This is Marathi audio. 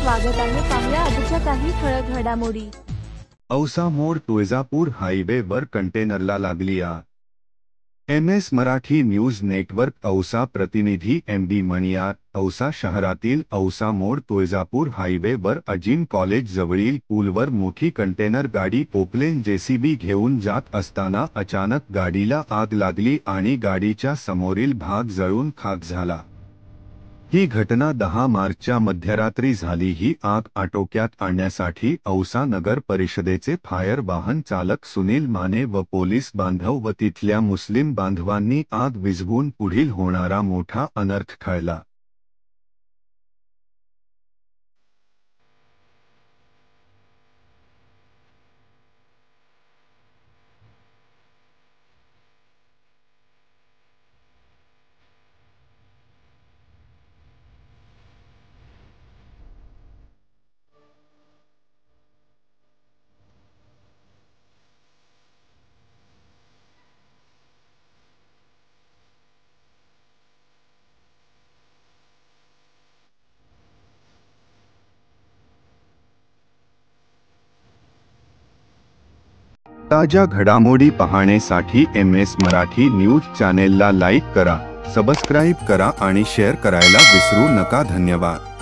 स्वागत आहे। पाहूया आजच्या काही ठळक घडामोडी। औसा मोड तुळजापूर हायवेवर कंटेनरला लागली आग। MS Marathi news network Ausa प्रतिनिधी MD मणियार। औसा शहरातील औसा मोड तुळजापूर हायवेवर अजिम कॉलेज जवळील पूलवर मोठी कंटेनर गाडी पोकलेन JCB घेऊन जात असताना अचानक गाडीला आग लागली आणि गाडीच्या समोरील भाग जळून खाक झाला। ही घटना 10 मार्चच्या मध्यरात्री झाली। ही आग आटोक्यात आणण्यासाठी औसा नगर परिषदेचे फायर वाहन चालक सुनील माने व पोलीस बांधव व तिथल्या मुस्लिम बांधवांनी आग विझवून पुढील होणारा मोठा अनर्थ टाळला। ताज्या घडामोडी पाहण्यासाठी MS मराठी न्यूज चॅनेलला लाईक करा, सबस्क्राईब करा आणि शेअर करायला विसरू नका। धन्यवाद।